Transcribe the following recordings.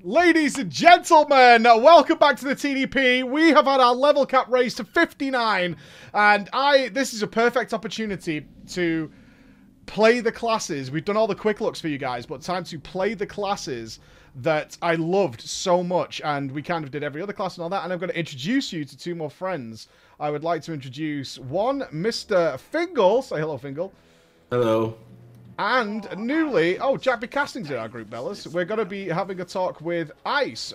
Ladies and gentlemen, welcome back to the TDP. We have had our level cap raised to 59, and this is a perfect opportunity to play the classes. We've done all the quick looks for you guys, but time to play the classes that I loved so much, and we kind of did every other class and all that, and I'm going to introduce you to two more friends. I would like to introduce one, Mr. Fingal. Say hello, Fingal. Hello. And newly, Jack B. Casting's in our group, Bellas. We're going to be having a talk with Ice.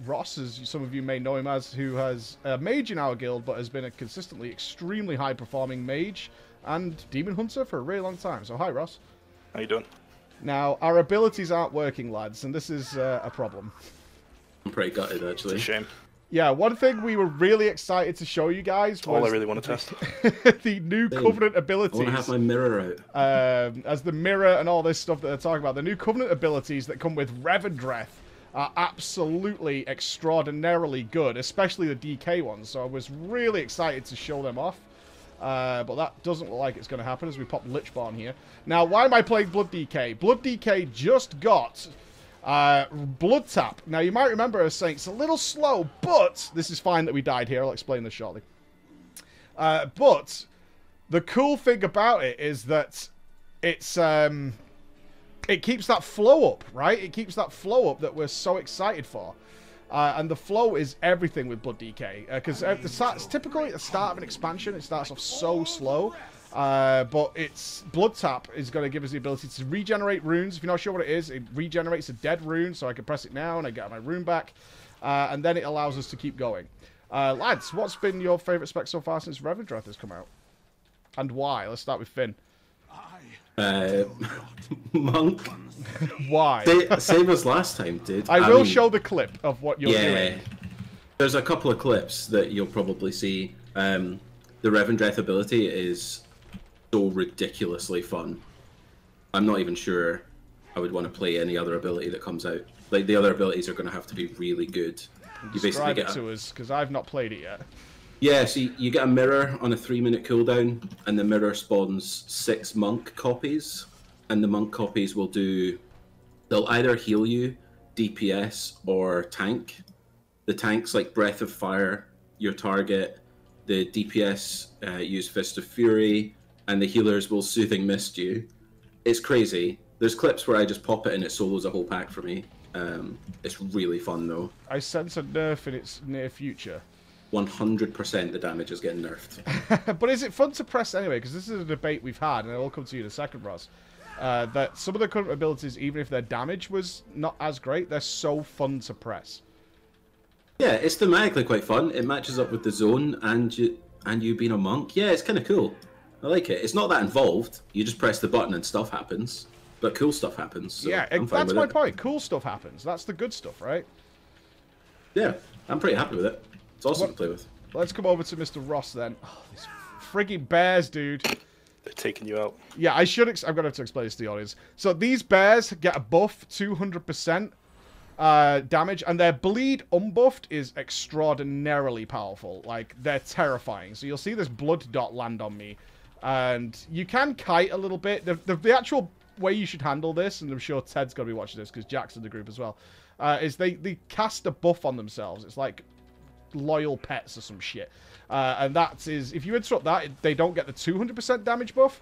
Ross, as some of you may know him as, who has a mage in our guild, but has been a consistently extremely high-performing mage and demon hunter for a really long time. So, hi, Ross. How you doing? Now, our abilities aren't working, lads, and this is a problem. I'm pretty gutted, actually. It's a shame. Yeah, one thing we were really excited to show you guys was all I really want to test. the new Covenant abilities. I want to have my mirror out. As the mirror and all this stuff that they're talking about. The new Covenant abilities that come with Revendreth are absolutely extraordinarily good, especially the DK ones. So I was really excited to show them off. But that doesn't look like it's going to happen as we pop Lichborn here. Now, why am I playing Blood DK? Blood DK just got Blood Tap. Now, you might remember us saying it's a little slow, but this is fine that we died here. I'll explain this shortly. But the cool thing about it is that it's it keeps that flow up, right? It keeps that flow up that we're so excited for. And the flow is everything with Blood DK. Because typically at the start of an expansion, it starts off so slow. But its Blood Tap is going to give us the ability to regenerate runes. If you're not sure what it is, it regenerates a dead rune, so I can press it now and I get my rune back. And then it allows us to keep going. Lads, what's been your favourite spec so far since Revendreth has come out? And why? Let's start with Finn. Monk. Why? Same as last time, dude. I will show the clip of what you're doing. There's a couple of clips that you'll probably see. The Revendreth ability is so ridiculously fun. I'm not even sure I would want to play any other ability that comes out. Like, the other abilities are going to have to be really good. You basically get it to us, because I've not played it yet. Yeah, so you get a mirror on a 3-minute cooldown, and the mirror spawns 6 monk copies, and the monk copies will they'll either heal you, DPS, or tank. The tank's like Breath of Fire, your target. The DPS use Fist of Fury, and the healers will Soothing Mist you. It's crazy. There's clips where I just pop it and it solos a whole pack for me. It's really fun, though. I sense a nerf in its near future. 100% the damage is getting nerfed. But is it fun to press anyway? Because this is a debate we've had, and I'll come to you in a second, Ross. That some of the current abilities, even if their damage was not as great, they're so fun to press. Yeah, it's thematically quite fun. It matches up with the zone and you being a monk. Yeah, it's kind of cool. I like it. It's not that involved. You just press the button and stuff happens. But cool stuff happens. So yeah, that's my point. Cool stuff happens. That's the good stuff, right? Yeah, I'm pretty happy with it. It's awesome to play with. Let's come over to Mr. Ross then. Oh, these frigging bears, dude. They're taking you out. Yeah, I'm going to have to explain this to the audience. So these bears get a buff, 200% damage, and their bleed unbuffed is extraordinarily powerful. Like, they're terrifying. So you'll see this blood dot land on me, and you can kite a little bit. The actual way you should handle this, and I'm sure Ted's going to be watching this because Jack's in the group as well, is they cast a buff on themselves. It's like loyal pets or some shit. And that is, if you interrupt that, they don't get the 200% damage buff,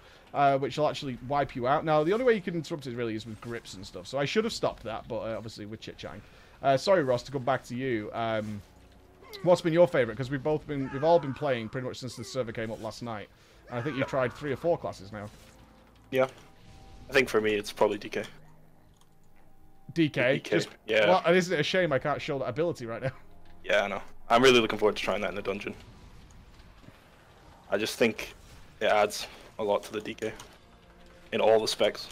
which will actually wipe you out. Now, the only way you can interrupt it really is with grips and stuff. So I should have stopped that, but obviously with chit-chatting. Sorry, Ross, to come back to you. What's been your favourite? Because we've all been playing pretty much since the server came up last night. And I think you've tried 3 or 4 classes now. Yeah. I think for me, it's probably DK. DK? DK. Yeah. Well, and isn't it a shame I can't show that ability right now? Yeah, I know. I'm really looking forward to trying that in the dungeon. I just think it adds a lot to the DK. In all the specs.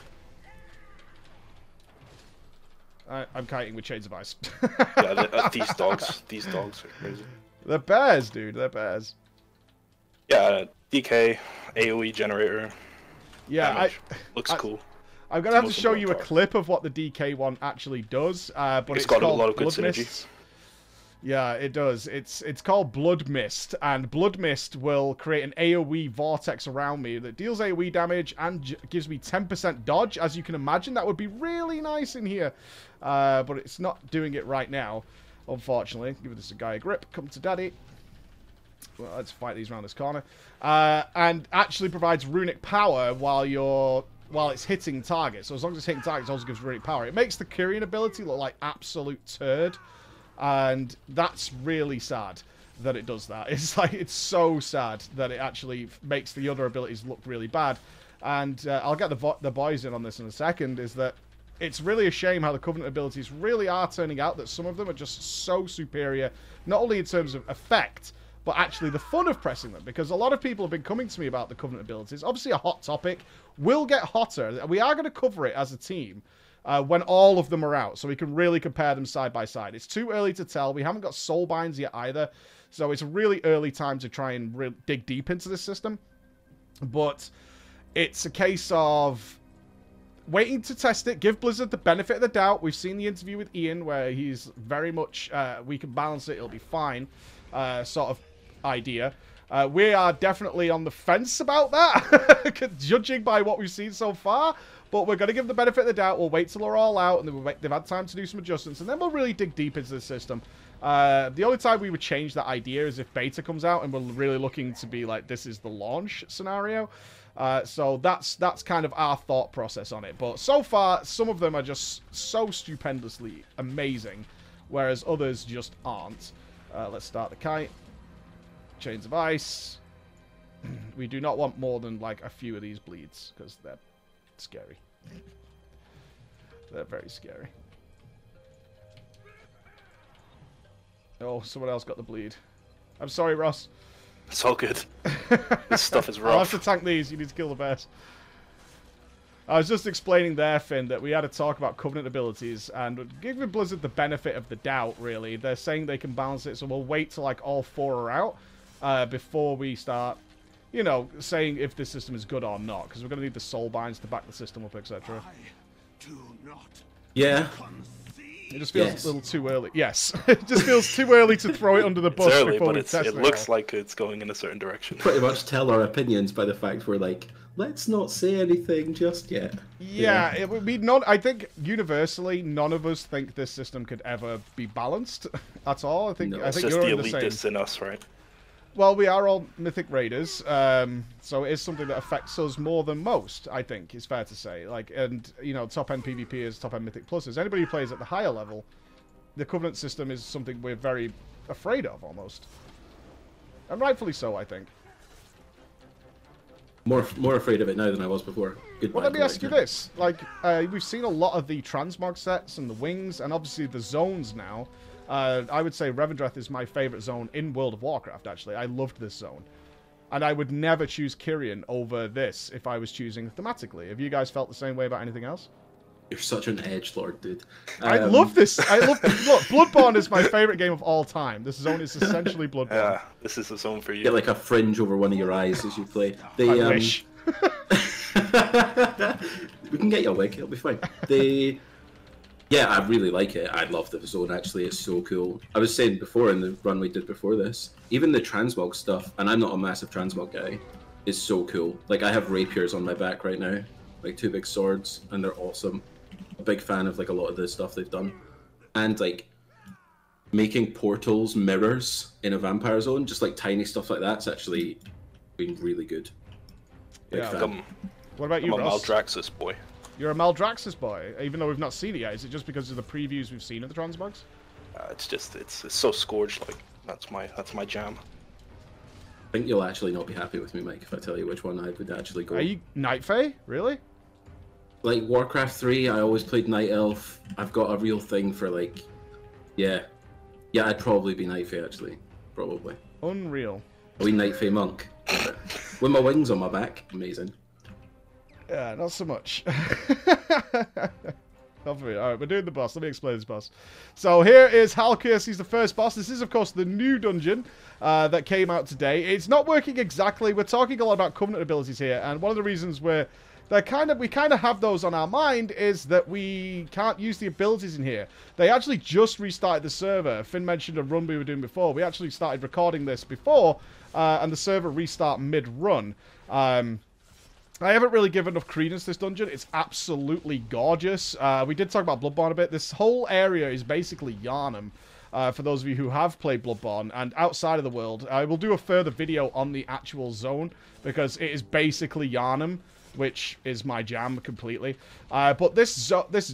I'm kiting with Shades of Ice. Yeah, these dogs are crazy. They're bears, dude. They're bears. Yeah, DK, AoE generator. Yeah, looks cool. I'm going to have to show you a clip of what the DK one actually does, but it's got called a lot of good Blood synergy. Mists. Yeah, it does. It's called Blood Mist, and Blood Mist will create an AoE vortex around me that deals AoE damage and gives me 10% dodge. As you can imagine, that would be really nice in here, but it's not doing it right now, unfortunately. Give this a guy a grip. Come to daddy. Well, let's fight these around this corner. And actually provides runic power while it's hitting targets. So as long as it's hitting targets, it also gives runic power. It makes the Kyrian ability look like absolute turd. And that's really sad that it does that. It's like, it's so sad that it actually makes the other abilities look really bad. And I'll get the boys in on this in a second, is that it's really a shame how the Covenant abilities really are turning out, that some of them are just so superior, not only in terms of effect, but actually the fun of pressing them. Because a lot of people have been coming to me about the Covenant abilities. Obviously a hot topic. Will get hotter. We are going to cover it as a team. When all of them are out, so we can really compare them side by side. It's too early to tell. We haven't got soul binds yet either, so it's a really early time to try and dig deep into this system. But it's a case of waiting to test it, give Blizzard the benefit of the doubt. We've seen the interview with Ian where he's very much, we can balance it, it'll be fine, sort of idea. We are definitely on the fence about that, judging by what we've seen so far. But we're going to give the benefit of the doubt. We'll wait till they're all out and they've had time to do some adjustments. And then we'll really dig deep into the system. The only time we would change that idea is if beta comes out and we're really looking to be like, this is the launch scenario. So that's kind of our thought process on it. But so far, some of them are just so stupendously amazing, whereas others just aren't. Let's start the kite. Chains of ice. We do not want more than like a few of these bleeds, because they're scary. They're very scary. Oh, someone else got the bleed. I'm sorry, Ross. It's all good. This stuff is rough. I'll have to tank these. You need to kill the bears. I was just explaining there, Finn, that we had a talk about Covenant abilities, and giving Blizzard the benefit of the doubt, really. They're saying they can balance it, so we'll wait till like all four are out before we start, you know, saying if this system is good or not, because we're going to need the soul binds to back the system up, etc. Yeah. It just feels a little too early. Yes, it just feels too early to throw it under the bus. It's early, before but we test it looks like it's going in a certain direction. Pretty much tell our opinions by the fact we're like, let's not say anything just yet. Yeah, it would be not. I think universally, none of us think this system could ever be balanced at all. I think It's you're just the in the same. elitists in us, right? Well, we are all Mythic Raiders, so it is something that affects us more than most, I think, is fair to say. Like, and, you know, top-end PvP is top-end Mythic Pluses. Anybody who plays at the higher level, the Covenant system is something we're very afraid of, almost. And rightfully so, I think. More afraid of it now than I was before. Goodbye, Well, let me ask you this. Like, we've seen a lot of the transmog sets and the wings, and obviously the zones now. I would say Revendreth is my favorite zone in World of Warcraft, actually. I loved this zone. And I would never choose Kyrian over this if I was choosing thematically. Have you guys felt the same way about anything else? You're such an edgelord, dude. I love this. Look, Bloodborne is my favorite game of all time. This zone is essentially Bloodborne. Yeah, this is the zone for you. Get like a fringe over one of your eyes as you play. I wish. We can get you a wig, it'll be fine. Yeah, I really like it. I love the zone, actually. It's so cool. I was saying before in the run we did before this, even the transmog stuff, and I'm not a massive transmog guy, is so cool. Like, I have rapiers on my back right now, like 2 big swords, and they're awesome. A big fan of, like, a lot of the stuff they've done. And, like, making portals mirrors in a vampire zone, just, like, tiny stuff like that's actually been really good. Big fan. What about you, I'm a Ross? Maldraxxus boy. You're a Maldraxxus boy, even though we've not seen it yet. Is it just because of the previews we've seen of the transmogs? It's just, it's so scourged, like, that's my jam. I think you'll actually not be happy with me, Mike, if I tell you which one I would actually go. Are you Night Fae? Really? Like, Warcraft 3, I always played Night Elf. I've got a real thing for, like... Yeah, I'd probably be Night Fae, actually. Probably. Unreal. A wee Night Fae monk. With my wings on my back. Amazing. Yeah, not so much. Not for me. Alright, we're doing the boss. Let me explain this boss. So here is Halkias. He's the first boss. This is, of course, the new dungeon that came out today. It's not working exactly. We're talking a lot about Covenant abilities here, and one of the reasons we're we kind of have those on our mind, is that we can't use the abilities in here. They actually just restarted the server. Finn mentioned a run we were doing before. We actually started recording this before, and the server restart mid-run. I haven't really given enough credence to this dungeon. It's absolutely gorgeous. We did talk about Bloodborne a bit. This whole area is basically Yharnam, for those of you who have played Bloodborne. And outside of the world, I will do a further video on the actual zone, because it is basically Yharnam, which is my jam completely. But this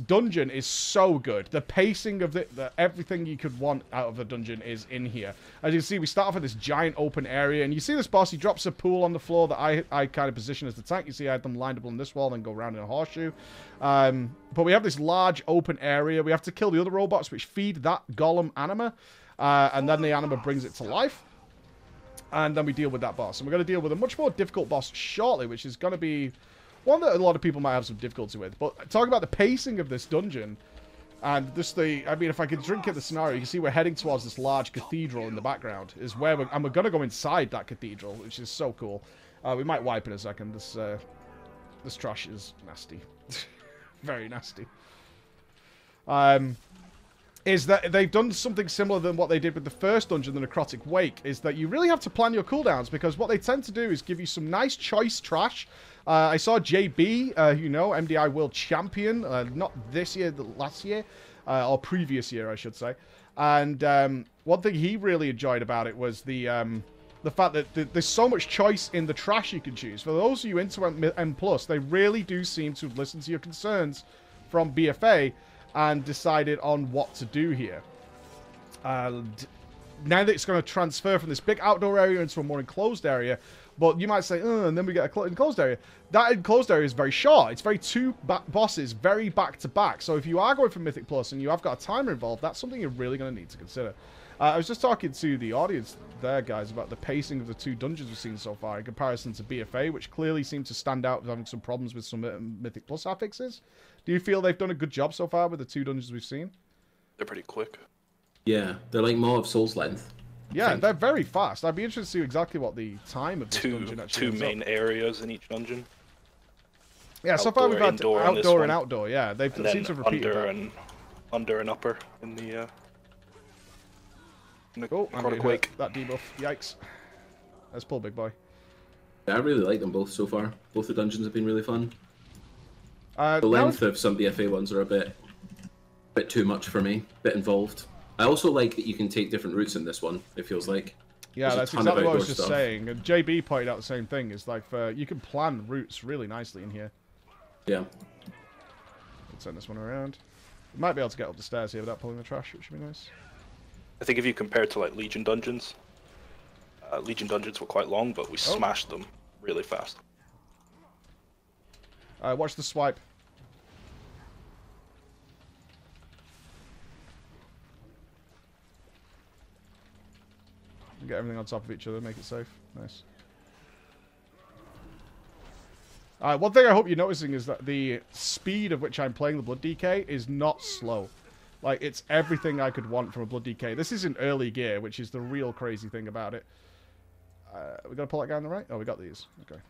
dungeon is so good. The pacing of everything you could want out of the dungeon is in here. As you can see, we start off with this giant open area, and you see this boss, he drops a pool on the floor that I kind of position as the tank. You see I had them lined up on this wall, then go around in a horseshoe. But we have this large open area. We have to kill the other robots, which feed that golem anima, and then the anima brings it to life. And then we deal with that boss. And we're going to deal with a much more difficult boss shortly, which is going to be one that a lot of people might have some difficulty with. But talking about the pacing of this dungeon, and just I mean, if I could drink at the scenario, you can see we're heading towards this large cathedral in the background, is where and we're going to go inside that cathedral, which is so cool. We might wipe in a second. This trash is nasty. Very nasty. Is that they've done something similar than what they did with the first dungeon, the Necrotic Wake, is that you really have to plan your cooldowns, because what they tend to do is give you some nice choice trash. I saw JB, you know, MDI World Champion, not this year, last year, or previous year, I should say. And one thing he really enjoyed about it was the fact that there's so much choice in the trash you can choose. For those of you into M+, they really do seem to listen to your concerns from BFA and decided on what to do here. And now that it's going to transfer from this big outdoor area into a more enclosed area, but you might say, and then we get an enclosed area. That enclosed area is very short. It's very two bosses, very back-to-back. So if you are going for Mythic Plus and you have got a timer involved, that's something you're really going to need to consider. I was just talking to the audience there, guys, about the pacing of the two dungeons we've seen so far in comparison to BFA, which clearly seem to stand out as having some problems with some Mythic Plus affixes. Do you feel they've done a good job so far with the two dungeons we've seen? They're pretty quick. Yeah, they're like more of Souls length. Yeah, they're very fast. I'd be interested to see exactly what the time of this dungeon actually is. Two main areas in each dungeon. Yeah, outdoor, so far we've had outdoor and outdoor. Yeah, they've and seemed to have repeated under and upper in the Necrotic Wake. That debuff. Yikes. Let's pull, big boy. Yeah, I really like them both so far. Both the dungeons have been really fun. The length of some BFA ones are a bit too much for me. A bit involved. I also like that you can take different routes in this one, it feels like. Yeah, that's exactly what I was just saying. And JB pointed out the same thing. It's like, you can plan routes really nicely in here. Yeah. Let's send this one around. We might be able to get up the stairs here without pulling the trash, which would be nice. I think if you compare it to like Legion dungeons were quite long, but we smashed them really fast. Watch the swipe. Get everything on top of each other, make it safe. Nice. One thing I hope you're noticing is that the speed of which I'm playing the Blood DK is not slow. Like, it's everything I could want from a Blood DK. This is in early gear, which is the real crazy thing about it. We gotta pull that guy on the right? Oh, we got these. Okay.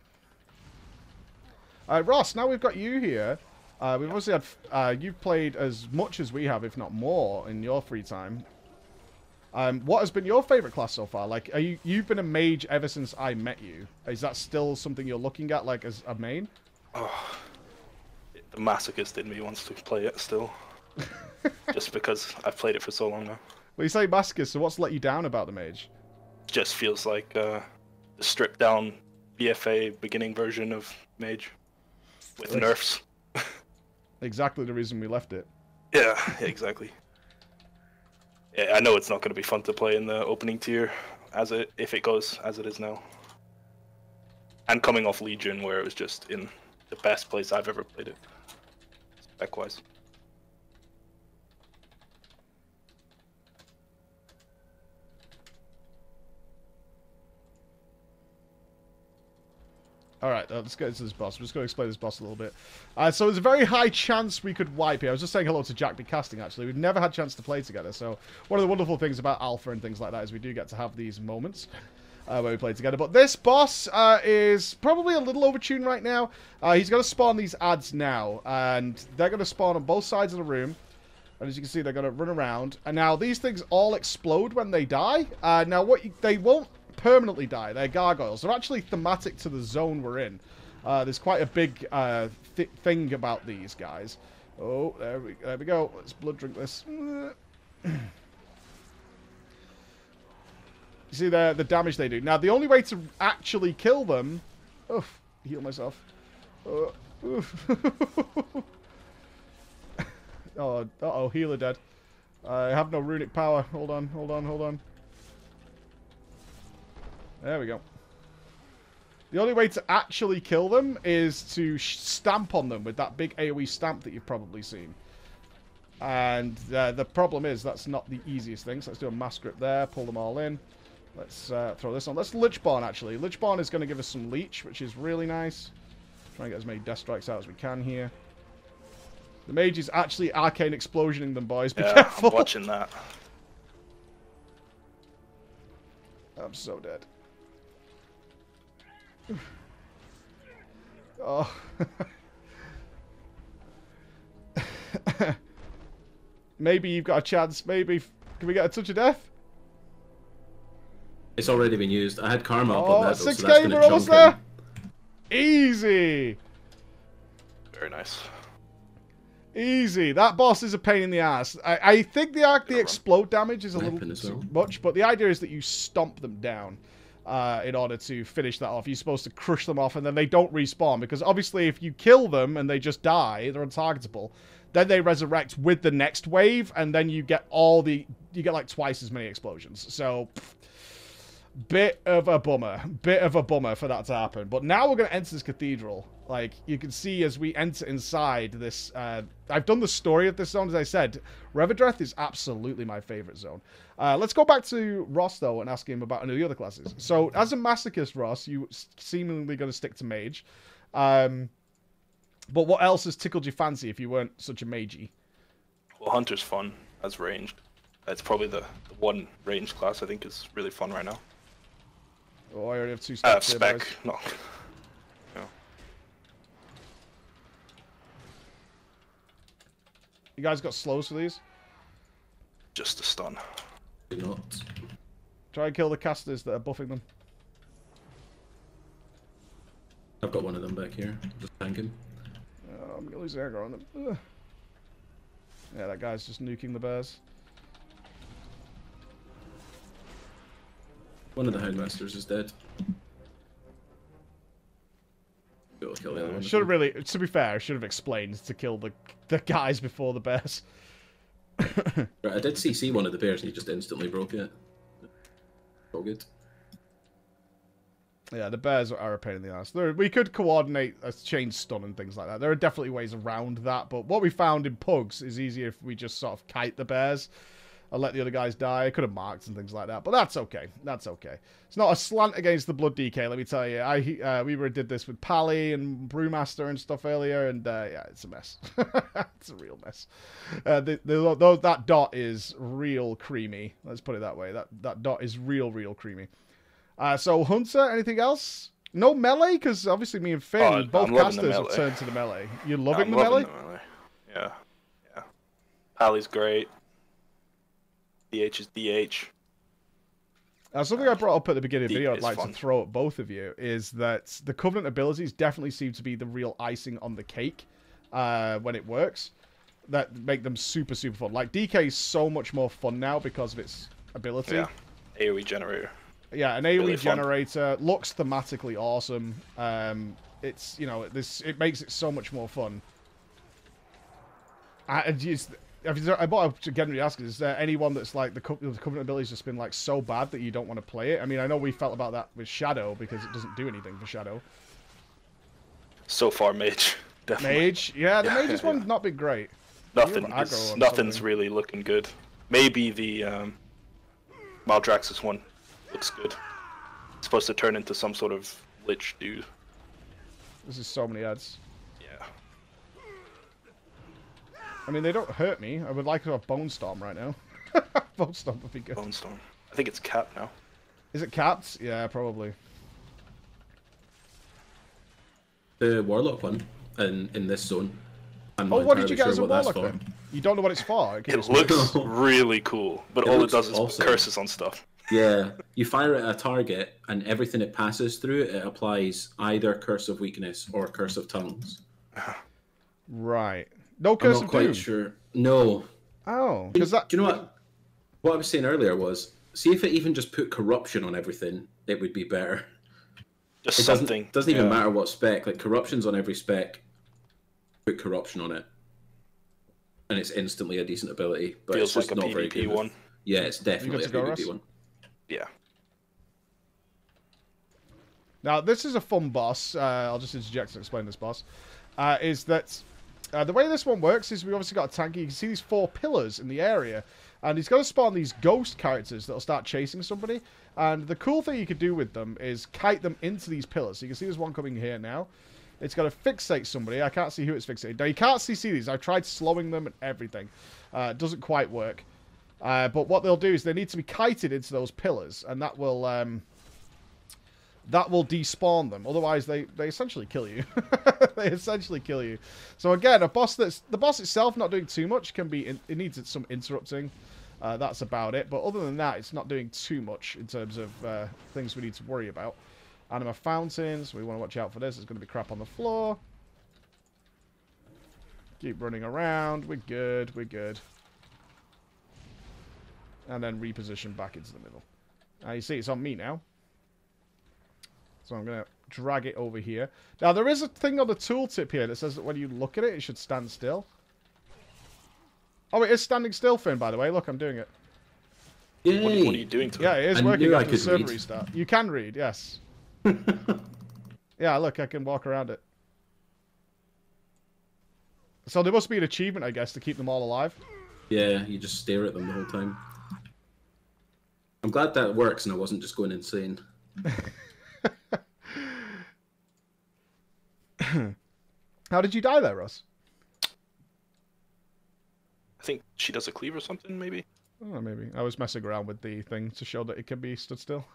Ross, now we've got you here. We've obviously had... you've played as much as we have, if not more, in your free time. What has been your favorite class so far? Like, you've been a mage ever since I met you. Is that still something you're looking at, like, as a main? Oh, the masochist in me wants to play it still. Just because I've played it for so long now. Well, you say masochist, so what's let you down about the mage? Just feels like the stripped down BFA beginning version of mage. With nerfs. Exactly the reason we left it. Yeah, exactly. Yeah, I know it's not going to be fun to play in the opening tier if it goes as it is now. And coming off Legion, where it was just in the best place I've ever played it, spec-wise. Alright, let's get into this boss. I'm just going to explain this boss a little bit. So there's a very high chance we could wipe here. I was just saying hello to Jack B. Casting, actually. We've never had a chance to play together, so one of the wonderful things about Alpha and things like that is we do get to have these moments. where we played together. But this boss is probably a little overtuned right now. He's going to spawn these ads now, and they're going to spawn on both sides of the room. And as you can see, they're going to run around. And now these things all explode when they die. Now, they won't permanently die. They're gargoyles. They're actually thematic to the zone we're in. There's quite a big thing about these guys. Oh, there we go. Let's blood drink this. You see the damage they do. Now, the only way to actually kill them... Oof, heal myself. Oof. Oh, uh-oh, healer dead. I have no runic power. Hold on. There we go. The only way to actually kill them is to stamp on them with that big AoE stamp that you've probably seen. And the problem is that's not the easiest thing. So let's do a mass grip there, pull them all in. Let's throw this on. Let's Lichborn, actually. Lichborn is going to give us some leech, which is really nice. Try and get as many death strikes out as we can here. The mage is actually arcane explosioning them, boys. Be careful. I'm watching that. I'm so dead. Oh. Maybe you've got a chance. Maybe. Can we get a touch of death? It's already been used. I had karma up Oh, on that, 6K, so that's going to we're almost chunk there. Easy. Very nice. Easy. That boss is a pain in the ass. I think the explode damage is a little too much, but the idea is that you stomp them down in order to finish that off. You're supposed to crush them off, and then they don't respawn, because obviously if you kill them and they just die, they're untargetable, then they resurrect with the next wave, and then you get like twice as many explosions. So... Bit of a bummer for that to happen. But now we're going to enter this cathedral. Like, you can see as we enter inside this... I've done the story of this zone, as I said. Revendreth is absolutely my favorite zone. Let's go back to Ross, though, and ask him about any of the other classes. So, as a masochist, Ross, you seemingly going to stick to mage. But what else has tickled your fancy if you weren't such a magey? Well, Hunter's fun as ranged. It's probably the one ranged class I think is really fun right now. Oh, I already have 2 steps here, spec. boys. No. No. You guys got slows for these? Just a stun. Not. Try and kill the casters that are buffing them. I've got one of them back here. Just tank him. I'm going to lose aggro on them. Ugh. Yeah, that guy's just nuking the bears. One of the Houndmasters is dead. Go kill the other one. Should have really, to be fair, I should have explained to kill the guys before the bears. Right, I did CC one of the bears and he just instantly broke it. All good. Yeah, the bears are a pain in the ass. We could coordinate a chain stun and things like that. There are definitely ways around that, but what we found in pugs is easier if we just sort of kite the bears. I'll let the other guys die. I could have marked and things like that, but that's okay. That's okay. It's not a slant against the Blood DK, let me tell you. We did this with Pally and Brewmaster and stuff earlier, and yeah, it's a mess. It's a real mess. That dot is real creamy. Let's put it that way. That dot is real creamy. So Hunter, anything else? No melee, because obviously me and Finn, both casters have turned to the melee. You're loving the melee? Yeah. Pally's great. DH is DH. Something I brought up at the beginning of the video I'd like fun. to throw at both of you is that the Covenant abilities definitely seem to be the real icing on the cake when it works. That make them super fun. Like, DK is so much more fun now because of its ability. Yeah, AoE generator. Yeah, an AoE really generator looks thematically awesome. It's, you know, it makes it so much more fun. What I generally ask is there anyone that's like the Covenant ability's just been like so bad that you don't want to play it? I mean, I know we felt about that with Shadow because it doesn't do anything for Shadow. So far, Mage. Definitely. Mage? Yeah, the Mage's one's not been great. Nothing's really looking good. Maybe the Maldraxxus one looks good. It's supposed to turn into some sort of Lich dude. This is so many ads. Yeah. I mean, they don't hurt me. I would like to have Bone Storm right now. Bone Storm would be good. Bone Storm. I think it's Cap now. Is it capped? Yeah, probably. The Warlock one in this zone. I'm Oh, not what did you entirely get as a sure what that's Warlock for. then? You don't know what it's for? It looks really cool, but It all it looks does is awesome. curses on stuff. Yeah, you fire it at a target, and everything it passes through, it applies either Curse of Weakness or Curse of Tongues. Right. No I'm Curse not of quite Doom? sure. No. Oh, Do because that... you know what? What I was saying earlier was, see if it even just put corruption on everything, it would be better. Just It something. doesn't even matter what spec. Like, corruption's on every spec. Put corruption on it, and it's instantly a decent ability. But Feels it's just like a not very PvP good. one. Yeah, it's definitely a go, PvP Russ? one. Yeah. Now, this is a fun boss. I'll just interject and explain this boss. Is that the way this one works is we obviously got a Tanky. You can see these 4 pillars in the area. And he's going to spawn these ghost characters that'll start chasing somebody. And the cool thing you could do with them is kite them into these pillars. So you can see there's one coming here now. It's going to fixate somebody. I can't see who it's fixating. Now, you can't see these. I've tried slowing them and everything. It doesn't quite work. But what they'll do is they need to be kited into those pillars. And that will despawn them. Otherwise, they essentially kill you. They essentially kill you. So again, the boss itself not doing too much. It needs some interrupting. That's about it. But other than that, it's not doing too much in terms of things we need to worry about. Anima fountains. We want to watch out for this. There's going to be crap on the floor. Keep running around. We're good. We're good. And then reposition back into the middle. You see, it's on me now. So I'm going to drag it over here. Now, there is a thing on the tooltip here that says that when you look at it, it should stand still. Oh, it is standing still, Finn, by the way. Look, I'm doing it. Yay. What are you doing to it? Yeah, it is I working knew I after the could server read. restart. You can read, yes. Yeah, look, I can walk around it. So there must be an achievement, I guess, to keep them all alive. Yeah, you just stare at them the whole time. I'm glad that works and I wasn't just going insane. How did you die there, Russ? I think she does a cleave or something, maybe? Oh, maybe. I was messing around with the thing to show that it can be stood still.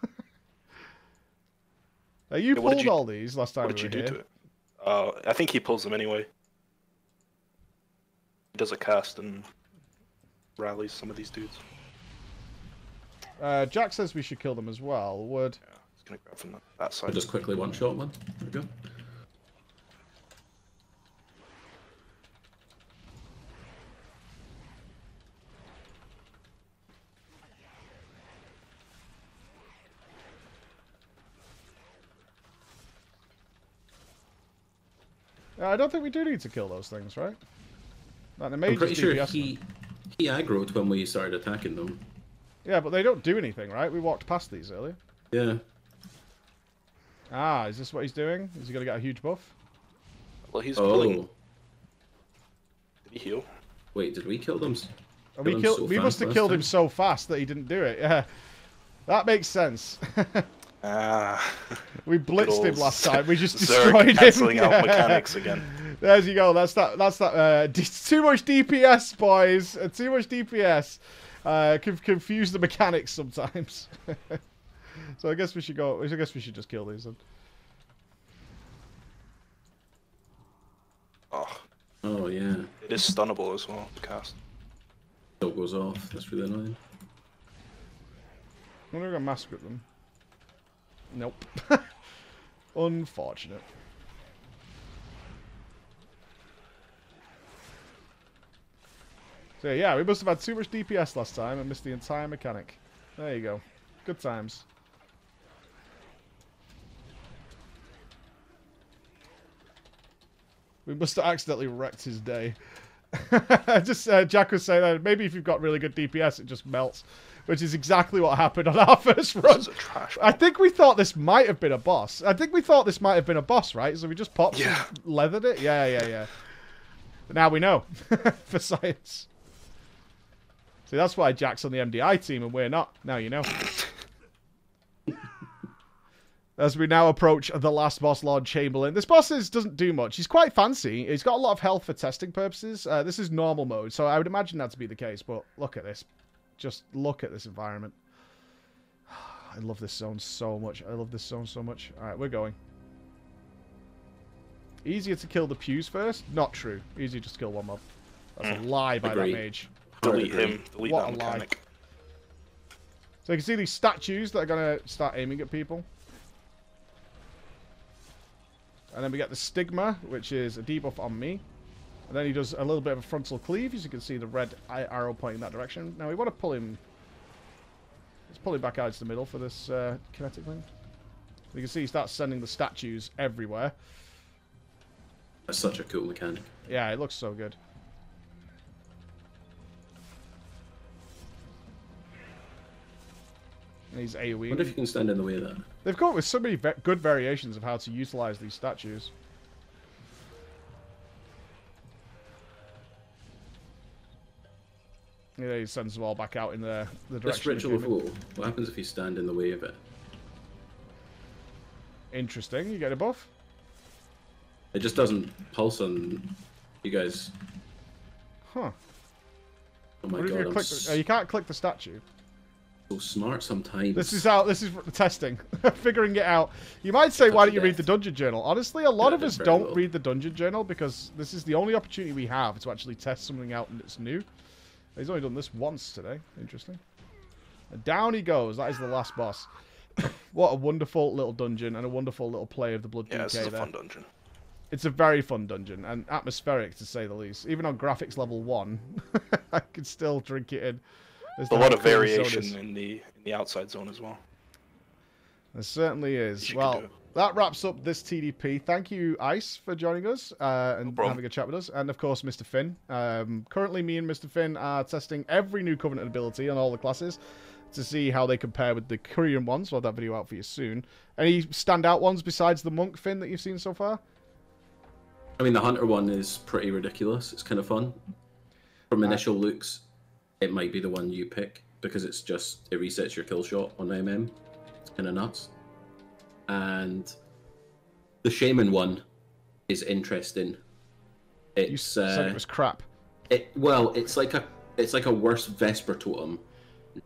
You pulled all these last time What did we you were do here. to it? I think he pulls them anyway. He does a cast and rallies some of these dudes. Jack says we should kill them as well. Would. Yeah, he's gonna grab from that side. I'll just quickly one-shot one. There we go. I don't think we do need to kill those things, right? Like the I'm pretty sure DPS he aggroed when we started attacking them. Yeah, but they don't do anything, right? We walked past these earlier. Yeah. Ah, is this what he's doing? Is he going to get a huge buff? Well, he's pulling. Oh. Did he heal? Wait, did we kill them? We must have killed him so fast that he didn't do it. Yeah, that makes sense. We blitzed him last time. We just destroyed him. Cancelling out mechanics again. There you go. That's that. Too much DPS, boys. Too much DPS. Confuse the mechanics sometimes. So I guess we should go. I guess we should just kill these then. Oh yeah. It is stunnable as well. Cast. Still goes off. That's really annoying. I'm gonna go mass grip them. Nope. Unfortunate. So yeah, we must have had too much DPS last time and missed the entire mechanic. There you go. Good times. We must have accidentally wrecked his day. Just Jack was saying that maybe if you've got really good DPS, it just melts, which is exactly what happened on our first run. This is a trash I think we thought this might have been a boss. Right? So we just popped and leathered it. Yeah. But now we know for science. See, that's why Jack's on the MDI team and we're not. Now you know. As we now approach the last boss, Lord Chamberlain. This boss doesn't do much. He's quite fancy. He's got a lot of health for testing purposes. This is normal mode, so I would imagine that to be the case. But look at this. Just look at this environment. I love this zone so much. I love this zone so much. Alright, we're going. Easier to kill the pews first? Not true. Easier just to kill one mob. That's a lie by that mage. Delete him. Delete What that a lie. mechanic. So you can see these statues that are going to start aiming at people. And then we get the stigma, which is a debuff on me. And then he does a little bit of a frontal cleave, as you can see the red arrow pointing that direction. Now we want to pull him. Let's pull him back out to the middle for this kinetic thing. You can see he starts sending the statues everywhere. That's such a cool mechanic. Yeah, it looks so good. And he's AoE. I wonder if you can stand in the way of that. They've come up with so many good variations of how to utilize these statues. Yeah, he sends them all back out in the direction. This ritual of woe, what happens if you stand in the way of it? Interesting. You get a buff? It just doesn't pulse on you guys. Huh. Oh my What if god, you I'm click you can't click the statue. so smart sometimes. This is the testing. Figuring it out. You might say, why don't you read the dungeon journal? Honestly, a lot of us don't read the dungeon journal because this is the only opportunity we have to actually test something out that's new. He's only done this once today. Interesting. And down he goes. That is the last boss. What a wonderful little dungeon and a wonderful little play of the Blood Yeah, DK this is a there. fun dungeon. It's a very fun dungeon and atmospheric to say the least. Even on graphics level 1, I could still drink it in. There's a lot of variation in the outside zone as well. There certainly is. Well, that wraps up this TDP. Thank you, Ice, for joining us and having a chat with us. And, of course, Mr. Finn. Currently, me and Mr. Finn are testing every new Covenant ability on all the classes to see how they compare with the Korean ones. We'll have that video out for you soon. Any standout ones besides the Monk, Finn, that you've seen so far? I mean, the Hunter one is pretty ridiculous. It's kind of fun. From initial looks, it might be the one you pick because it resets your kill shot on MM. It's kind of nuts. And the Shaman one is interesting. It's You said it was crap. it's like a worse Vesper totem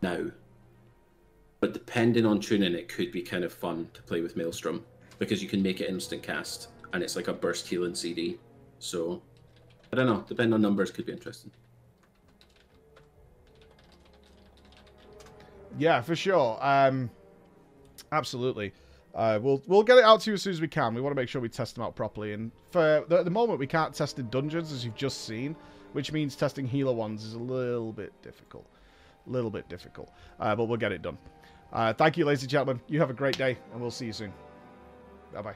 now. But depending on tuning, it could be kind of fun to play with Maelstrom because you can make it instant cast and it's like a burst healing CD. So I don't know. Depending on numbers, could be interesting. Yeah, for sure. Absolutely. We'll get it out to you as soon as we can. We want to make sure we test them out properly. And for at the moment, we can't test in dungeons, as you've just seen, which means testing healer ones is a little bit difficult. But we'll get it done. Thank you, ladies and gentlemen. You have a great day, and we'll see you soon. Bye-bye.